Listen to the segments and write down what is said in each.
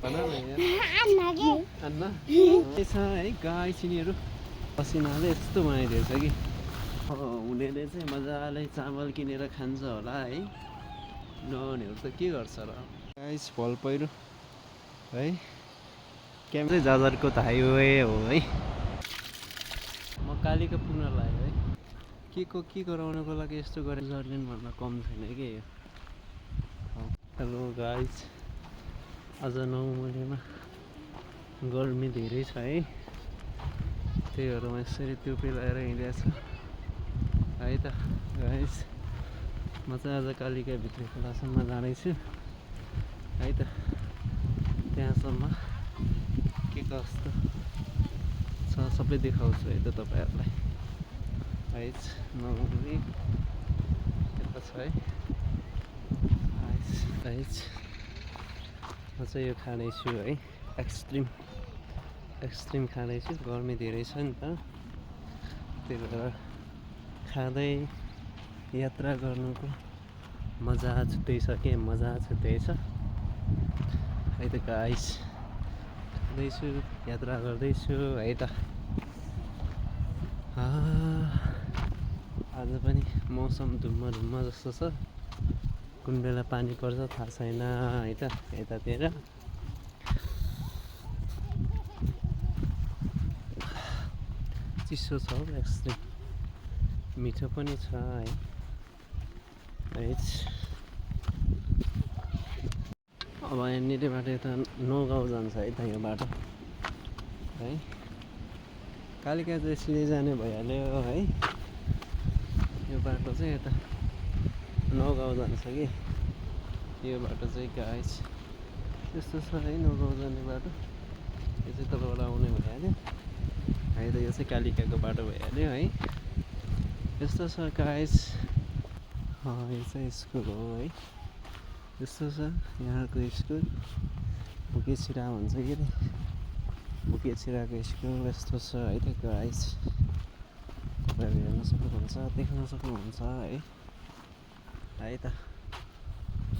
भन न यार अन्ना छ है गाई चिनीहरू पसिनाले यस्तो बनाइदिएछ कि हुनेले चाहिँ मजाले चामल किनेर खान्छ होला है नहुनेहरू त के गर्छ र गाइस भल पहिरो है क्यामेरा जाजरको त हाइवे हो है म कालीको पुग्न लाग्यो है के गराउनको लागि यस्तो गरे जर्लिन भन्दा कम छैन कि यो हेलो गाइस आज 9 महिनामा गर्मी धेरै छ है त्यही भएर म यसरी टोपी लगाएर हिँडेको छु है त गाइस म चाहिँ आज कालिका भित्री खोलासम्म जाँदैछु है त त्यहाँसम्म के कस्तो छ सबै देखाउँछु है त तपाईँहरूलाई गाइस नहुने यता छ है गाइस म चाहिँ यो खाँदैछु है एक्सट्रिम खाँदैछु गर्मी धेरै छ नि त त्यही भएर खाँदै यात्रा गर्नुको मजा छुट्टै छ के मजा छुट्टै छ है त गाइस खाँदैछु यात्रा गर्दैछु है त आज पनि मौसम धुम्म जस्तो छ कुन बेला पानी पर्छ थाहा छैन है त यतातिर चिसो छ हौ एक्सट्रिम मिठो पनि छ है अब यहाँनिर बाटो यता नगाउँ जान्छ है त यो बाटो है कालिका चाहिँ सिधै जाने भइहाल्यो है यो बाटो चाहिँ यता नगाउँ जान्छ कि यो बाटो चाहिँ गाइस यस्तो छ है नगाउँ जाने बाटो यो चाहिँ तलबाट आउने भइहाल्यो है त यो चाहिँ कालिकाको बाटो भइहाल्यो है यस्तो छ गाइस यो चाहिँ स्कुल हो है यस्तो छ यहाँको स्कुल बुकेछिरा भन्छ के अरे बुकेछिराको स्कुल यस्तो छ है त गाइस तपाईँहरू हेर्न सक्नुहुन्छ देख्न सक्नुहुन्छ है त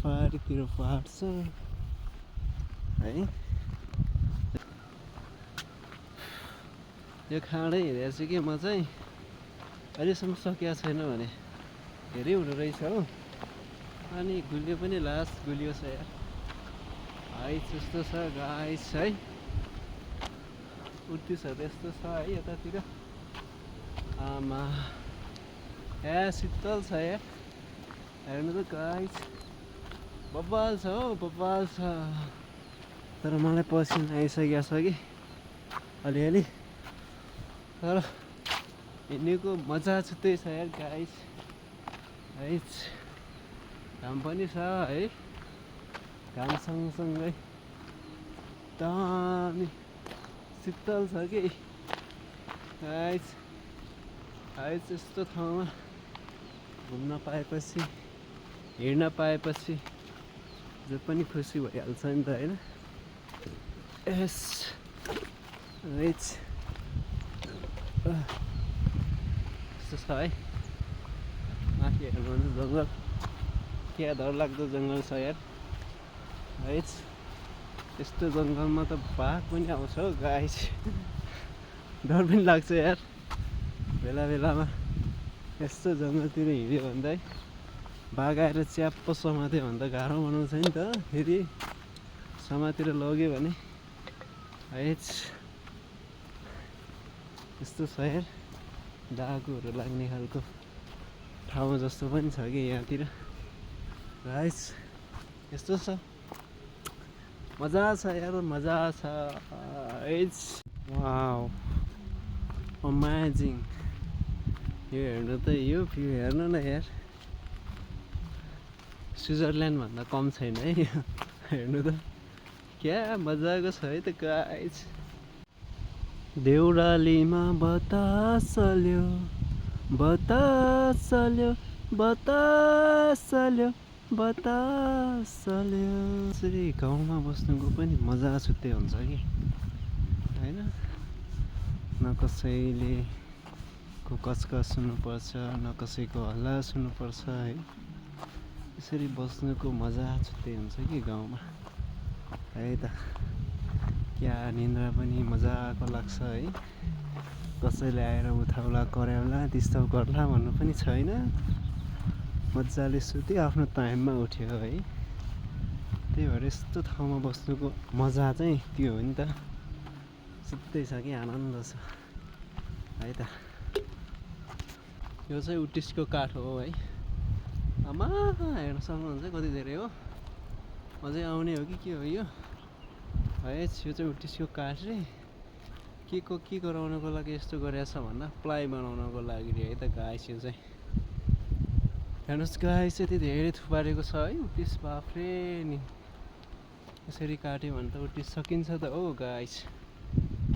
पाहाडतिर पाहाड छ है यो खाँडै हिँडेको छु कि म चाहिँ अहिलेसम्म सकिएको छैन भने धेरै हुँदो रहेछ हो अनि गुलियो पनि लास्ट गुलियो छ यार है त्यस्तो छ गाइस है उत्तिसहरू यस्तो छ है यतातिर आमा शीतल छ यार हेर्नु त गाइस बब्बाल छ हौ बब्बाल छ तर मलाई पसिना आइसकेको छ कि अलिअलि तर हिँड्नेको मजा छुट्टै छ यार गाइस है घाम पनि छ है घाम सँगसँगै दामी शीतल छ कि गाइस यस्तो ठाउँमा घुम्न पाएपछि हिँड्न पाएपछि जो पनि खुसी भइहाल्छ नि त होइन यस यस्तो छ है माथि हेर्नुहुन्छ जङ्गल क्या डरलाग्दो जङ्गल छ यार है यस्तो जङ्गलमा त बाघ पनि आउँछ हौ गाइस डर पनि लाग्छ यार बेला बेलामा यस्तो जङ्गलतिर हिँड्यो भन्दा बाघ आएर च्याप्प समात्यो भने त गाह्रो बनाउँछ नि त फेरि समातेर लग्यो भने है यस्तो छ यार डाकुहरू लाग्ने खालको ठाउँ जस्तो पनि छ कि यहाँतिर गाइस यस्तो छ मजा छ यार मजा छ वाउ अमेजिङ यो हेर्नु त यो भ्यू हेर्नु न यार स्विजरल्यान्ड भन्दा कम छैन है हेर्नु त क्या मजाको छ है त गाइस देउरालीमा बतास चल्यो यसरी गाउँमा बस्नुको पनि मजा छुट्टै हुन्छ कि होइन न कसैले को कचकच सुन्नुपर्छ न कसैको हल्ला सुन्नुपर्छ है यसरी बस्नुको मजा छुट्टै हुन्छ कि गाउँमा है त क्या निन्द्रा पनि मजाको लाग्छ है कसैले आएर उठाउला कराउला डिस्टर्ब गर्ला भन्नु पनि छैन मजाले सुत्यो आफ्नो टाइममा उठ्यो है त्यही भएर यस्तो ठाउँमा बस्नुको मजा चाहिँ त्यो हो नि त सुत्दै छ कि आनन्द छ है त यो चाहिँ उटिसको काठ हो है आमा हेर्न सक्नुहुन्छ कति धेरै हो अझै आउने हो कि के हो यो है यो चाहिँ उटिसको काठ रे के गराउनको लागि यस्तो गरेछ भन्दा प्लाई बनाउनको लागि है त गाइस यो चाहिँ हेर्नुहोस् गाइस यति धेरै थुपारेको छ है उटिस बाफ्रे नि यसरी काट्यो भने त उटिस सकिन्छ त हो गाइस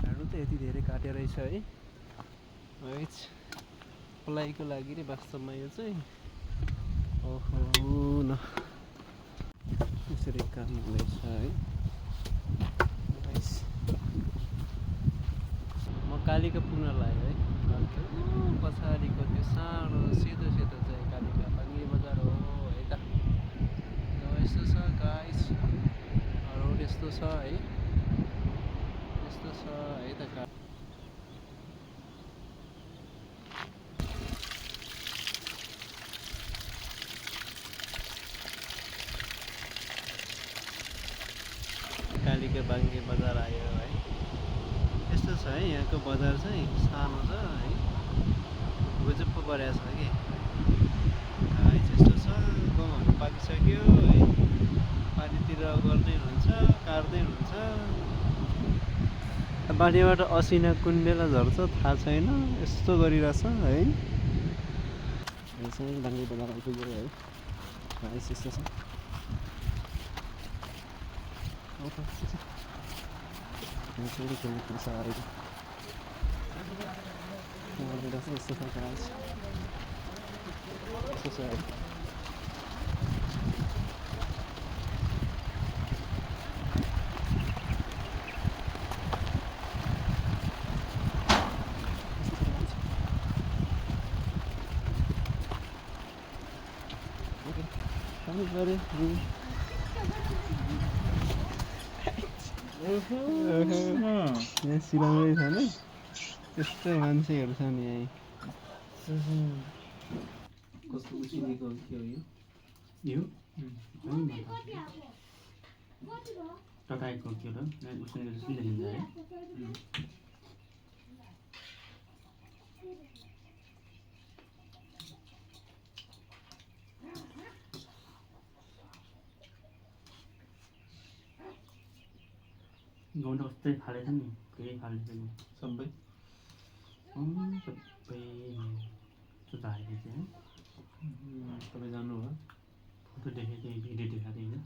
हेर्नु त यति धेरै काटेर रहेछ है प्लाईको लागि रे वास्तवमा यो चाहिँ ओहो न यसरी काम हुँदैछ है म कालिका पुग्न लाग्यो है पछाडिको त्यो सानो सेतो सेतो चाहिँ कालिका पाङ्गे बजार हो है त यस्तो छ गाइस रोड यस्तो छ है यस्तो छ है त कालिका बाङ्गे बजार आयो है यस्तो छ है यहाँको बजार चाहिँ सानो छ है गुजुप्पो परेको छ कि यस्तो छ गहुँहरू पाकिसक्यो है पानीतिर गर्दै हुन्छ काट्दै हुन्छ बारीबाट असिना कुन बेला झर्छ थाहा छैन यस्तो गरिरहेछ है यो चाहिँ बाङ्गे बजार आइपुग्यो है यस्तो छ यहाँ सिलाउँदै छ नि त्यस्तै मान्छेहरू छ नि यहीँ कस्तो उसिनेको के हो यो टटाएको के हो उसिनेको जस्तो देखिन्छ है गहुँ त कस्तै फालेछ नि केही फालेछ नि सबै सबै सुताएको थियो तपाईँ जानुभयो फोटो देखेको थिएँ भिडियो देखाएको थिएँ होइन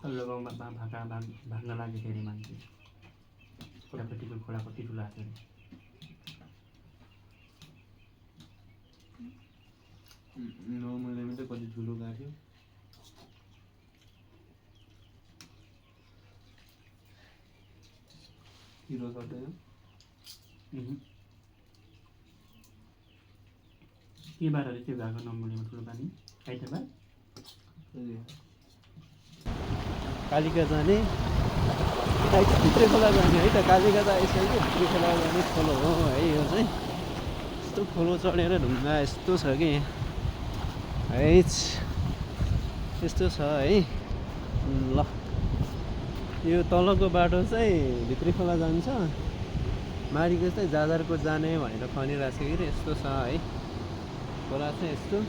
तल्लो गाउँमा भाका भाग्न लाग्यो धेरै मान्छे खोलापट्टिको खोला कति ठुलो आएको थियो नर्मलमा त कति ठुलो गाड्यो हिरो गर्दैन के बाटोले त्यो गएको नम्बरमा ठुलो पानी आइतबार कालिका जाने भित्री खोला जाने है त कालिका त आइसक्यो भित्री खोला जाने खोलो हो है यो चाहिँ यस्तो खोलो चढेर ढुङ्गा यस्तो छ कि है यस्तो छ है ल यो तलको बाटो चाहिँ भित्री खोला जान्छ माडीको चाहिँ जाजरको जाने भनेर खनिरहेको छ कि यस्तो छ है खोला चाहिँ यस्तो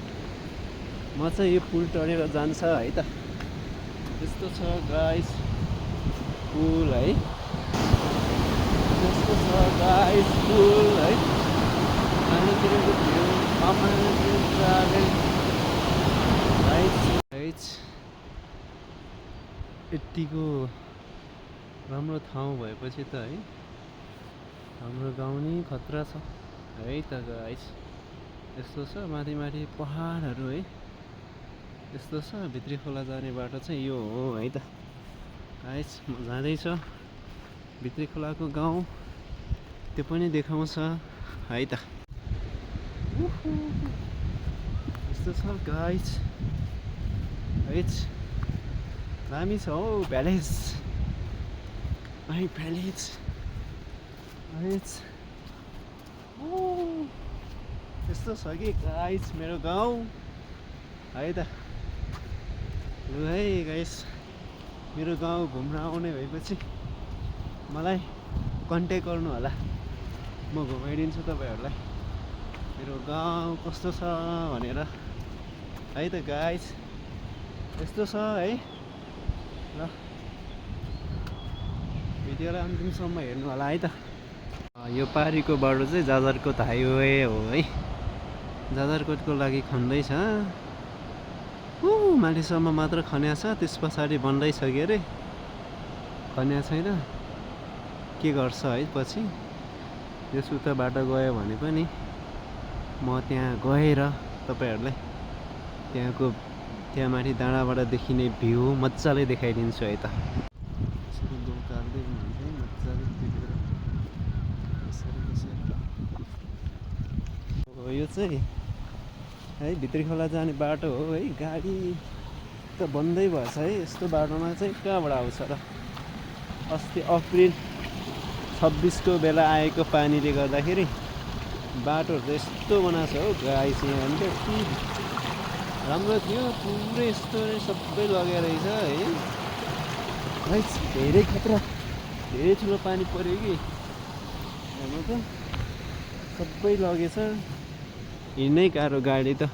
म चाहिँ यो पुल टढेर जान्छ है त यस्तो छ गाइस पुल है यस्तो छ गाइस पुल है पानीतिरको भ्यू अमेजिङ ट्राभल राइट यतिको राम्रो ठाउँ भएपछि त है हाम्रो गाउँ नै खतरा छ है त गाइस यस्तो छ माथि माथि पहाडहरू है यस्तो छ भित्री खोला जाने बाटो चाहिँ यो हो है त गाइस म जाँदैछ भित्री खोलाको गाउँ त्यो पनि देखाउँछ है त यस्तो छ गाइस है दामी छ हौ भ्यालेज है भ्यालेज है यस्तो छ कि गाइस मेरो गाउँ है त लु है गाइस मेरो गाउँ घुम्न आउने भएपछि मलाई कन्ट्याक्ट गर्नु होला म घुमाइदिन्छु तपाईँहरूलाई मेरो गाउँ कस्तो छ भनेर है त गाइस यस्तो छ है ल भिडियोलाई अन्तिमसम्म हेर्नु होला है त यो पारिको बाटो चाहिँ जाजरकोट हाइवे हो है जाजरकोटको लागि खन्दैछ माथिसम्म मात्र खन्या छ त्यस पछाडि बन्दैछ के अरे खन्या छैन के गर्छ है पछि यस उता बाटो गयो भने पनि म त्यहाँ गएर तपाईँहरूलाई त्यहाँ माथि डाँडाबाट देखिने भ्यू मजाले देखाइदिन्छु है त यो चाहिँ है भित्री खोला जाने बाटो हो है गाडी त बन्दै भएछ है यस्तो बाटोमा चाहिँ कहाँबाट आउँछ र अस्ति अप्रिल 26 को बेला आएको पानीले गर्दाखेरि बाटोहरू त यस्तो बनाएको छ हो गाइस यहाँ भने यति राम्रो थियो पुरै यस्तो सबै लगेर रहेछ है धेरै खतरा धेरै ठुलो पानी पर्यो कि हेर्नु त सबै लगेछ हिँड्नै गाह्रो गाडी त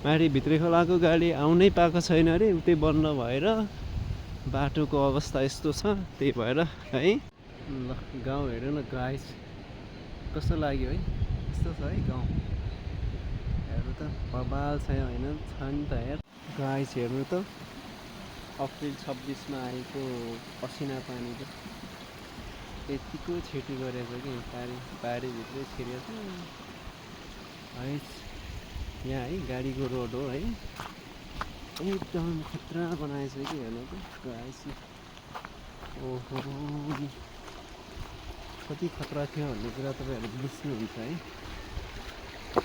माथि भित्री खोलाको गाडी आउनै पाएको छैन अरे उतै बन्द भएर बाटोको अवस्था यस्तो छ त्यही भएर है ल गाउँ हेर्नु न गाइस कस्तो लाग्यो है यस्तो छ है गाउँ हेर्नु त बबाल छ होइन छ नि त हेर गाइस हेर्नु त अप्रिल 26 मा आएको असिना पानी त यतिको छेटी गरेछ कि पारीभित्रै छिरेछ है यहाँ है गाडीको रोड हो है एकदम खतरा बनाएछ कि हेर्नु त गाइस ओहो कति खतरा थियो भन्ने कुरा तपाईँहरूले बुझ्नुहुन्छ है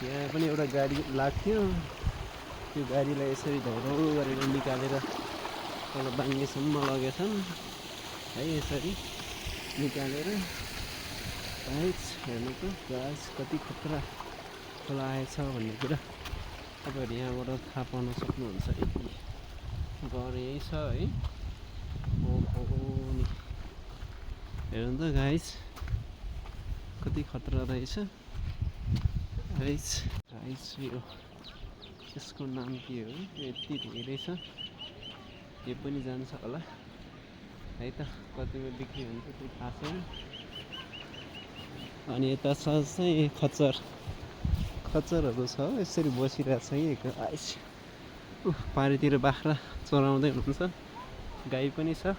यहाँ पनि एउटा गाडी लाग्थ्यो त्यो गाडीलाई यसरी धौरौ गरेर निकालेर एउटा बाङ्गेसम्म लगेछन् है यसरी निकालेर है हेर्नु त गाइस कति खतरा खोला आएछ भन्ने कुरा तपाईँहरू यहाँबाट थाहा पाउन सक्नुहुन्छ है घर यही छ है ओहो नि हेर्नु त गाइस कति खतरा रहेछ गाइस यो यसको नाम के हो यति धेरै छ यो पनि जान्छ होला है त कतिमा बिक्री हुन्छ त्यो थाहा छैन अनि यता छ चाहिँ खच्चरहरू छ यसरी बसिरहेको छ यहीँको आइस पारितिर बाख्रा चराउँदै हुनुहुन्छ गाई पनि छ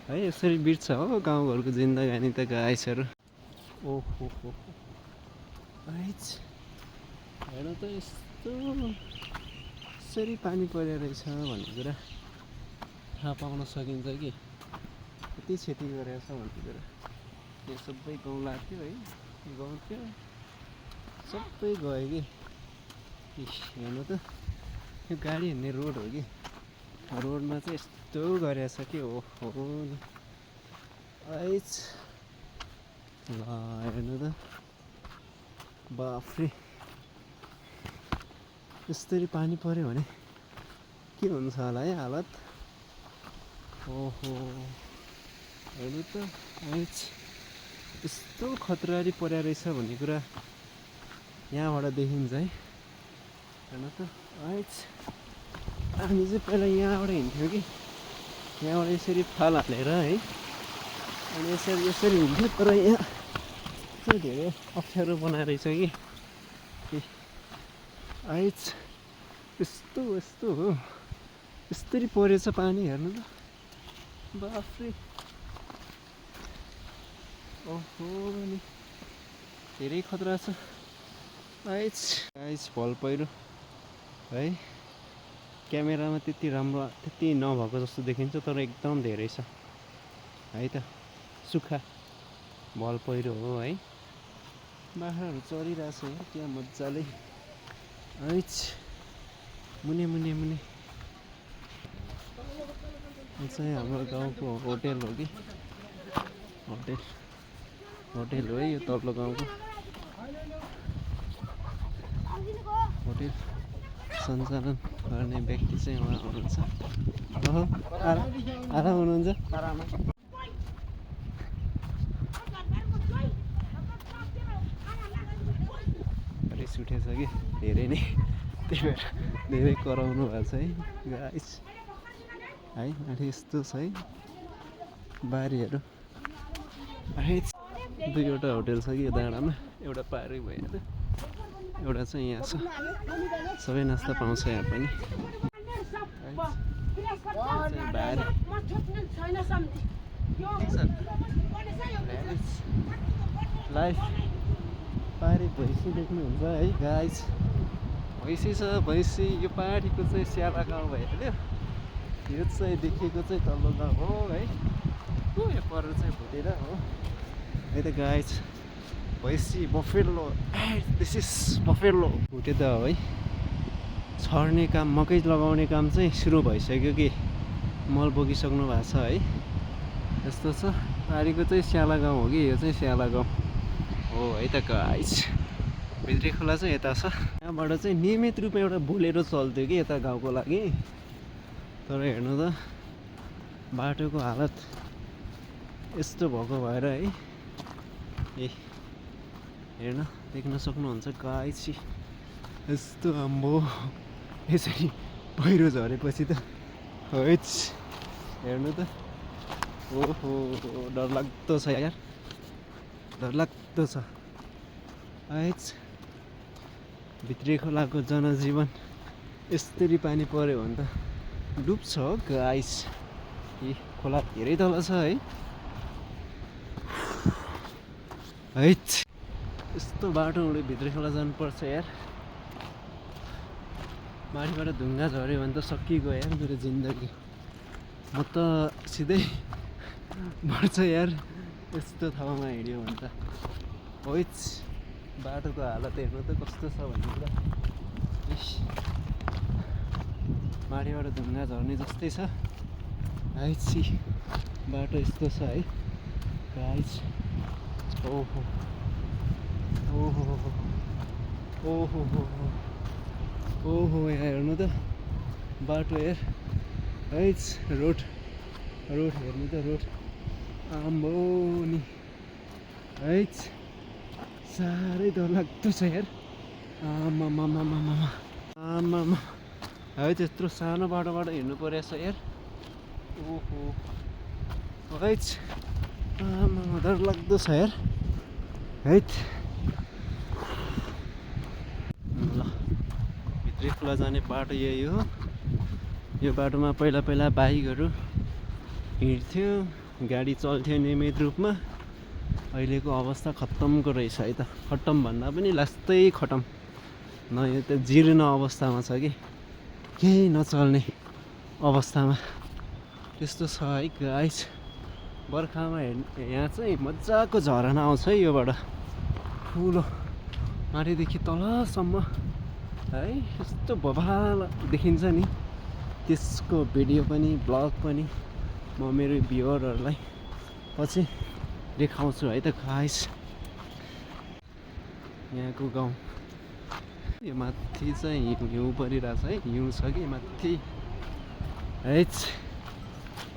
है यसरी बिर्छ हो गाउँघरको जिन्दगानी त गाइसहरू ओहो आइस हेर्नु त यस्तो यसरी पानी परेको रहेछ भन्ने कुरा थाहा पाउन सकिन्छ कि कति क्षति गरेको छ भन्ने कुरा यो सबै गाउँ लाग्थ्यो है गाउँ थियो सबै गयो कि हेर्नु त यो गाडी हिँड्ने रोड हो कि रोडमा चाहिँ यस्तो गरेको छ कि ओहो आइस ल हेर्नु त बाफ्रे यसरी पानी पर्यो भने के हुन्छ होला है हालत ओहो हेर्नु त आइस यस्तो खतरारी पर्या रहेछ भन्ने कुरा यहाँबाट देखिन्छ है हेर्नु त आइस हामी चाहिँ पहिला यहाँबाट हिँड्थ्यौँ कि यहाँबाट यसरी फाल हालेर है अनि यसरी हिँड्थ्यो तर यहाँ चाहिँ धेरै अप्ठ्यारो बनाएर रहेछ कि आइस यस्तो हो यस्तरी परेछ पानी हेर्नु त बाफ्रे ओहो नि धेरै खतरा छ आइस भल पहिरो है क्यामेरामा त्यति राम्रो त्यति नभएको जस्तो देखिन्छ तर एकदम धेरै छ है त सुक्खा भल पहिरो हो है बाख्राहरू चरिरहेछ है त्यहाँ मजाले हैच मुनि मुनि मुनि यो चाहिँ हाम्रो गाउँको होटेल हो कि होटेल हो है यो तल्लो गाउँको होटेल सञ्चालन गर्ने व्यक्ति चाहिँ उहाँ हुनुहुन्छ ओहो आराम हुनुहुन्छ रिस उठेछ कि धेरै नै त्यही भएर धेरै कराउनु भएको छ है गाइस है माथि यस्तो छ है बारीहरू दुईवटा होटेल छ कि यो डाँडामा एउटा पारै भइहाल्यो एउटा चाहिँ यहाँ छ सबै नास्ता पाउँछ यहाँ पनि लाइफ पारी भैँसी देख्नुहुन्छ है गाइस भैँसी छ भैँसी यो पाहाडीको चाहिँ स्याला गाउँ भइहाल्यो यो चाहिँ देखेको चाहिँ तल्लो गाउँ हो है यो पर चाहिँ भुटेर हो है त गाइस भैँसी बफेलो दिस इज बफेलो भुटे त है छर्ने काम मकै लगाउने काम चाहिँ सुरु भइसक्यो कि मल बोकिसक्नु भएको छ है यस्तो छ पाहाडीको चाहिँ स्याला गाउँ हो कि यो चाहिँ स्याला गाउँ हो है त गाइस भित्री खोला चाहिँ यता छ यहाँबाट चाहिँ नियमित रूपमा एउटा बोलेरो चल्थ्यो कि यता गाउँको लागि तर हेर्नु त बाटोको हालत यस्तो भएको भएर है ए हेर्न देख्न सक्नुहुन्छ गाइस यस्तो आम्बो यसरी पहिरो झरेपछि त हैच हेर्नु त ओहो डरलाग्दो छ यार डरलाग्दो छ हैच भित्री खोलाको जनजीवन यसरी पानी पर्यो भने त डुब्छ हो गाइस ए खोला धेरै तल छ है हैच यस्तो बाटोबाट भित्री खोला जानुपर्छ यार माथिबाट ढुङ्गा झऱ्यो भने त सकिगयो यार मेरो जिन्दगी म त सिधै मर्छ यार यस्तो ठाउँमा हिँड्यो भने त हैच बाटोको हालत हेर्नु त कस्तो छ भन्ने कुरा माथिबाट ढुङ्गा झर्ने जस्तै छ हैची बाटो यस्तो छ है गाइस ओहो ओहो ओहो ओहो यहाँ हेर्नु त बाटो हेर हैच रोड हेर्नु त रोड आम्बो नि हैच साह्रै डरलाग्दो छ यार आमामा है त्यत्रो सानो बाटोबाट हिँड्नु परेछ यार ओहो हैच आमा डरलाग्दो छ यार हैट ल भित्री खोला जाने बाटो यही हो यो बाटोमा पहिला बाइकहरू हिँड्थ्यो गाडी चल्थ्यो नियमित रूपमा अहिलेको अवस्था खत्तमको रहेछ है त खत्तम भन्दा पनि लास्तै खत्तम न यो त जीर्ण अवस्थामा छ कि केही नचल्ने अवस्थामा त्यस्तो छ है गाइस बर्खामा यहाँ चाहिँ मजाको झरना आउँछ है योबाट ठुलो माथिदेखि तलसम्म है यस्तो भवाल देखिन्छ नि त्यसको भिडियो पनि ब्लग पनि म मेरो भ्युअरहरूलाई पछि देखाउँछु है त गाइस यहाँको गाउँ यो माथि चाहिँ हिउँ परिरहेछ है हिउँ छ कि माथि हैच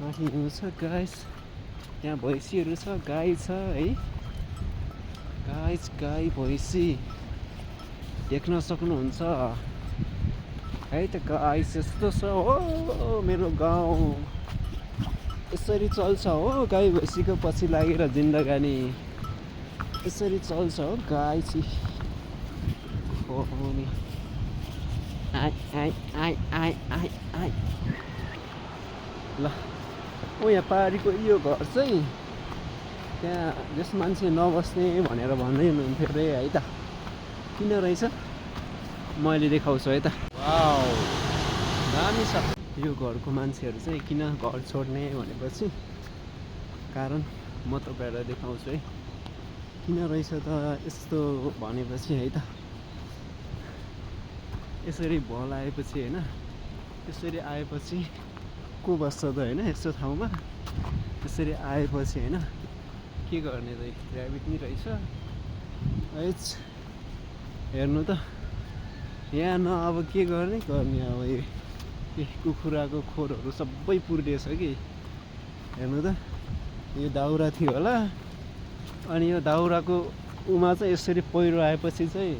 माथि हिउँ छ गाइस त्यहाँ भैँसीहरू छ गाई छ है गाइस गाई भैँसी देख्न सक्नुहुन्छ है त गाइस यस्तो छ हो मेरो गाउँ यसरी चल्छ हो गाई भैँसीको पछि लागेर जिन्दगानी यसरी चल्छ हो गाइस हो नि आइ ल ओ यहाँ पाहाडीको यो घर चाहिँ त्यहाँ जस मान्छे नबस्ने भनेर भन्दै हुनुहुन्थ्यो अरे है त किन रहेछ मैले देखाउँछु है त वाउ दामी छ यो घरको मान्छेहरू चाहिँ किन घर छोड्ने भनेपछि कारण म तपाईँहरूलाई देखाउँछु है किन रहेछ त यस्तो भनेपछि है त यसरी भल आएपछि होइन यसरी आएपछि को बस्छ त होइन यस्तो ठाउँमा यसरी आएपछि होइन के गर्ने त ग्राभिटी नि रहेछ है हेर्नु त यहाँ न अब के गर्ने अब यो कुखुराको खोरहरू सबै पुर्दिएछ कि हेर्नु त यो दाउरा थियो होला अनि यो दाउराको उमा चाहिँ यसरी पहिरो आएपछि चाहिँ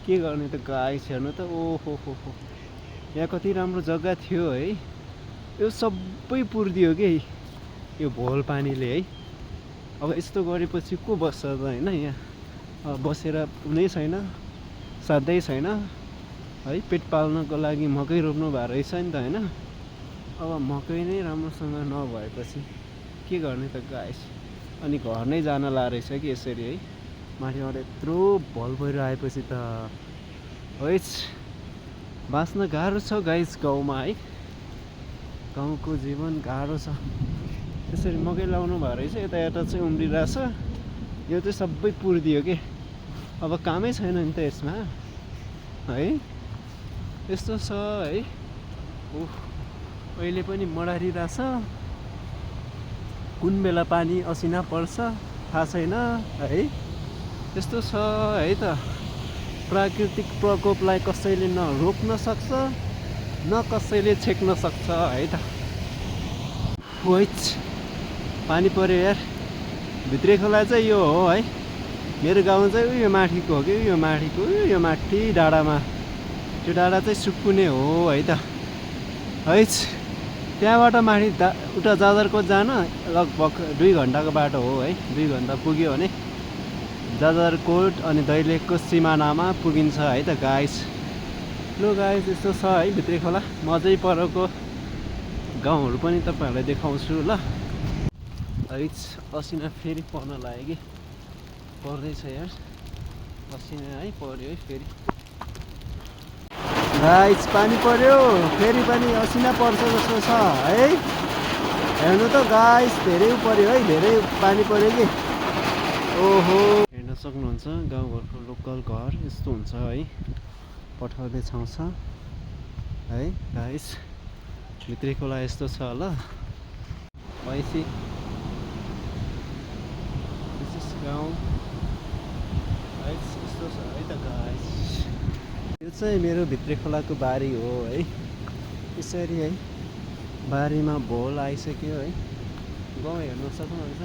के गर्ने त गाइस हेर्नु त ओहो हो यहाँ कति राम्रो जग्गा थियो है यो सबै पुर्दियो कि यो भोल पानीले है अब यस्तो गरेपछि को बस्छ त होइन यहाँ बसेर हुनै छैन साध्यै छैन है पेट पाल्नको लागि मकै रोप्नु भएको रहेछ नि त होइन अब मकै नै राम्रोसँग नभएपछि के गर्ने त गाइस अनि घर नै जान रहेछ कि यसरी है माथिबाट यत्रो भल पहिरो आएपछि त है बाँच्न गाह्रो छ गाइस गाउँमा है गाउँको जीवन गाह्रो छ यसरी मकै लाउनु भएको रहेछ यता चाहिँ उम्रिरहेछ यो चाहिँ सबै पुरिदियो कि अब कामै छैन नि त यसमा है यस्तो छ है अहिले पनि मडारिरहेछ कुन बेला पानी असिना पर्छ थाहा छैन है यस्तो छ है त प्राकृतिक प्रकोपलाई कसैले न रोक्न सक्छ न कसैले छेक्न सक्छ है त पानी पर्यो यार भित्री खोला चाहिँ यो हो है मेरो गाउँ चाहिँ उयो माथिको हो कि उयो माथिको यो माथि डाँडामा त्यो डाँडा चाहिँ सुकुने हो है त है त्यहाँबाट माथि उता जाजरकोट जान लगभग 2 घन्टाको बाटो हो है 2 घन्टा पुग्यो भने जाजरकोट अनि दैलेखको सिमानामा पुगिन्छ है त गाइस लो गाइस यस्तो छ है भित्री खोला मजै परको गाउँहरू पनि तपाईँहरूलाई देखाउँछु ल है असिना फेरि पर्न लाग्यो कि पर्दैछ यार असिना है पर्यो है फेरि गाइस पानी पर्यो फेरि पनि असिना पर्छ जस्तो छ है हेर्नु त गाइस धेरै पर्यो है धेरै पानी पर्यो कि ओहो हेर्न सक्नुहुन्छ गाउँघरको लोकल घर यस्तो हुन्छ है पठाउँदै छाउँछ है गाइस भित्री खोला यस्तो छ ल पैसी गाउँ है यस्तो छ है त गाइस यो चाहिँ मेरो भित्री खोलाको बारी हो है यसरी है बारीमा भोल आइसक्यो है गाउँ हेर्न सक्नुहुन्छ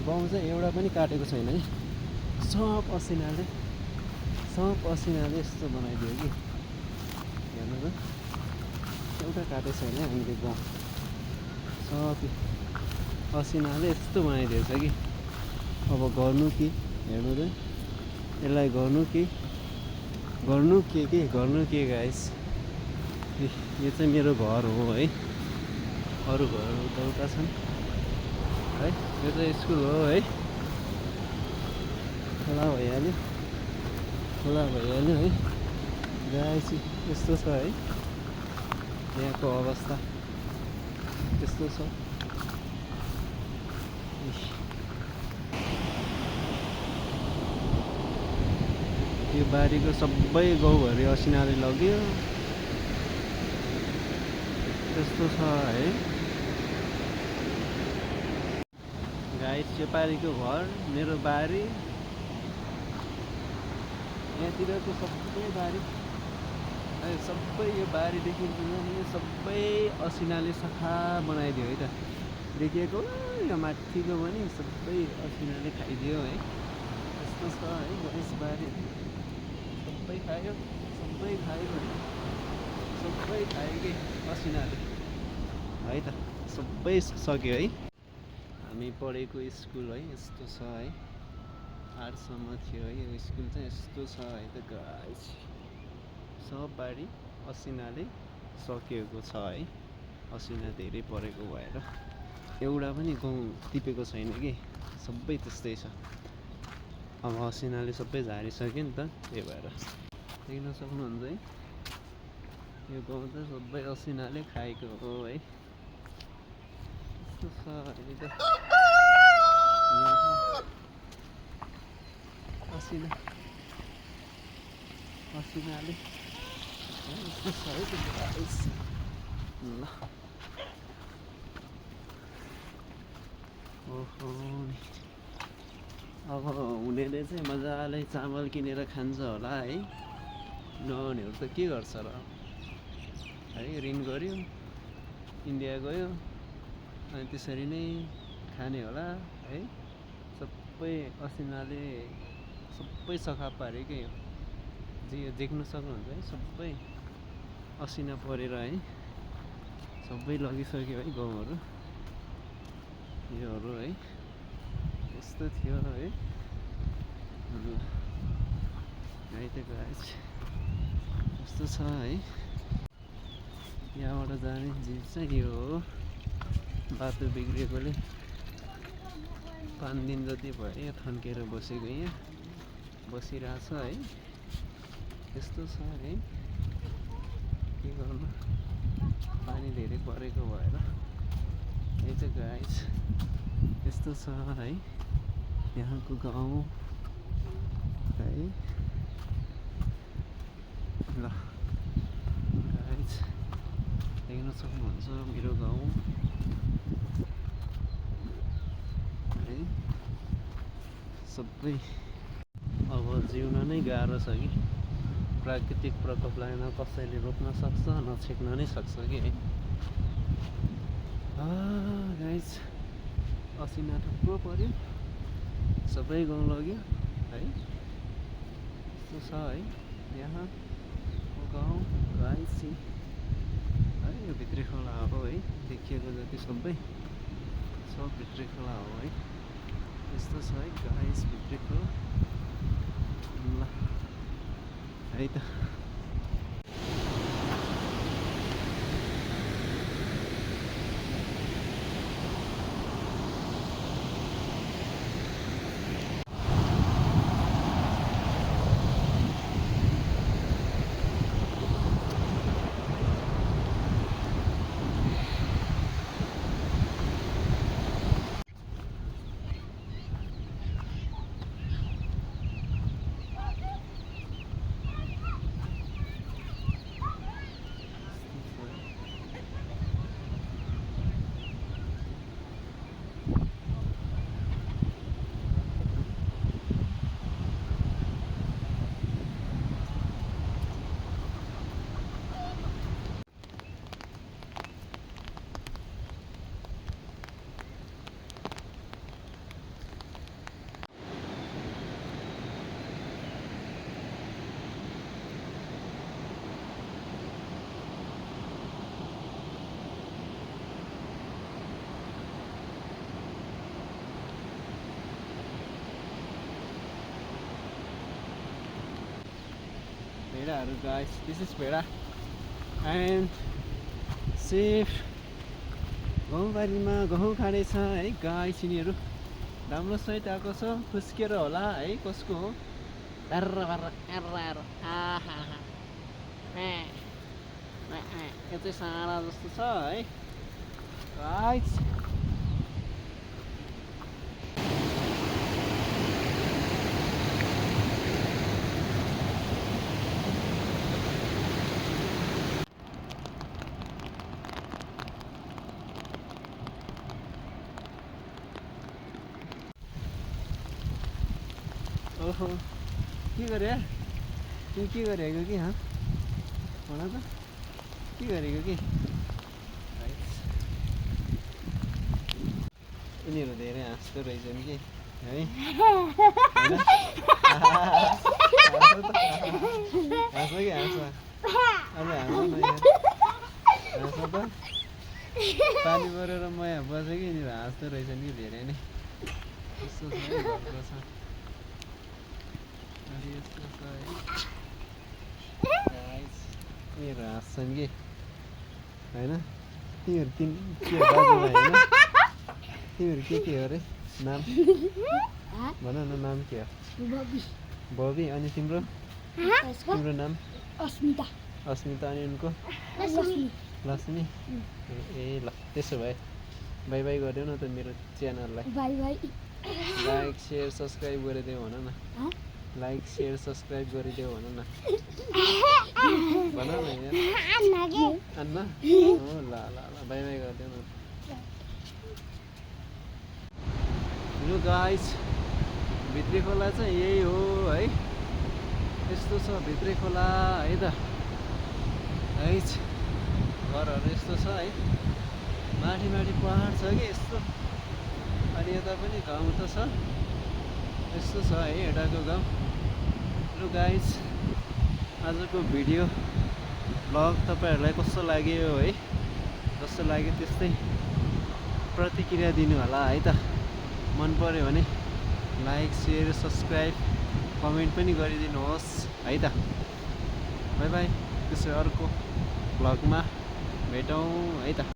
गाउँ चाहिँ एउटा पनि काटेको छैन है सब असिनाले यस्तो बनाइदियो कि हेर्नु त एउटा काटेको छैन हामीले गाउँ सब असिनाले यस्तो बनाइदिएछ कि अब गर्नु कि हेर्नु त यसलाई गर्नु के गाइस यो चाहिँ मेरो घर हो है अरू घरहरू त उता छन् है यो चाहिँ स्कुल हो है खोला भइहाल्यो है गाइस यस्तो छ है यहाँको अवस्था यस्तो छ यो बारीको सबै गाउँभरि असिनाले लग्यो त्यस्तो छ है गाइस यो पारीको घर मेरो बारी यहाँतिरको सबै बारी सबै यो बारीदेखि यो सबै असिनाले सफा बनाइदियो है त देखिएको यो माथिको पनि सबै असिनाले खाइदियो है यस्तो छ है गाइस बारी सबै खायो कि असिनाले है त सबै सक्यो है हामी पढेको स्कुल है यस्तो छ है 8 सम्म थियो है यो स्कुल चाहिँ यस्तो छ है त गाइस सब बारी असिनाले सकिएको छ है असिना धेरै परेको भएर एउटा पनि गाउँ टिपेको छैन कि सबै त्यस्तै छ अब असिनाले सबै झारिसक्यो नि त त्यही भएर देख्न सक्नुहुन्छ है यो गाउँ त सबै असिनाले खाएको हो है यस्तो छ अहिले त असिनाले यस्तो छ है त्यो गाइस। ल ओहो अब हुनेले चाहिँ मजाले चामल किनेर खान्छ होला है। नहुनेहरू त के गर्छ र है, ऋण गर्यो, इन्डिया गयो, अनि त्यसरी नै खाने होला है। सबै असिनाले सबै सखा पारेकै हो। देख्न सक्नुहुन्छ है, सबै असिना परेर है सबै लगिसक्यो है गाउँहरू योहरू है। यस्तो थियो है। है त गाइस यस्तो छ है। यहाँबाट जाने जीव चाहिँ यो हो। बाटो बिग्रिएकोले 5 दिन जति भयो थन्केर बसेको, यहाँ बसिरहेछ है। यस्तो छ है, के गर्नु, पानी धेरै परेको भएर। है त गाइस यस्तो छ है यहाँको गाउँ है। ल गाइस देख्न सक्नुहुन्छ मेरो गाउँ है। सबै अब जिउन नै गाह्रो छ कि प्राकृतिक प्रकोपलाई न कसैले रोक्न सक्छ न छेक्न नै सक्छ कि है। गाइस असिना थुप्रो पर्यो, सबै गाउँ लग्यो है। यस्तो छ है यहाँ गाउँ गाइस है। यो भित्री खोला हो है, देखिएको जति सबै सब भित्री खोला हो है। यस्तो छ है गाइस भित्री खोला। ल है त भेडाहरू गाइस, दिस इज भेडा एन्ड सेफ। गाउँबारीमा गहुँ खाँदैछ है गाइस। यिनीहरू राम्रो सहित आएको छ, खुस्केर होला है कसको हो। यो चाहिँ साना जस्तो छ है गाइस। ओहो के गरे, तिमी के गरेको कि हाँ भन त, के गरेको कि। यिनीहरू धेरै हाँस्दो रहेछन् कि है। हाँस कि हाँस, अब हाँस न यहाँ, हाँस त। पानी परेर म यहाँ बसेँ कि यिनीहरू हाँस्दो रहेछन् कि धेरै नै। यस्तो छ है घरको छ। यस्तो छ है यिनीहरू हाँस्छन् कि होइन। तिमीहरू के हो दाजुभाइ होइन, तिमीहरू के हो अरे नाम भन न, नाम के हो? बबी। अनि तिम्रो तिम्रो नाम? अस्मिता। अनि उनको? लक्ष्मी। ए ल त्यसो भए बाई बाई गरिदेऊ न त मेरो च्यानललाई। लाइक सेयर सब्सक्राइब गरिदेऊ भन न। लाइक सेयर सब्सक्राइब गरिदेऊ भन न भन न यार अन्ना हो ल ल ल बाई बाई गरिदेऊ न लु गाइस भित्री खोला चाहिँ यही हो है यस्तो छ भित्री खोला है त है घरहरू यस्तो छ है माथि माथि पहाड छ कि यस्तो अनि यता पनि गाउँ त छ यस्तो छ है यताको गाउँ लु गाइस आजको भिडियो भ्लग तपाईँहरूलाई कस्तो लाग्यो है जस्तो लाग्यो त्यस्तै प्रतिक्रिया दिनु होला है त मन पर्यो भने लाइक सेयर सब्सक्राइब कमेन्ट पनि गरिदिनुहोस् है त बाई बाई त्यसै अर्को भ्लगमा भेटौँ है त।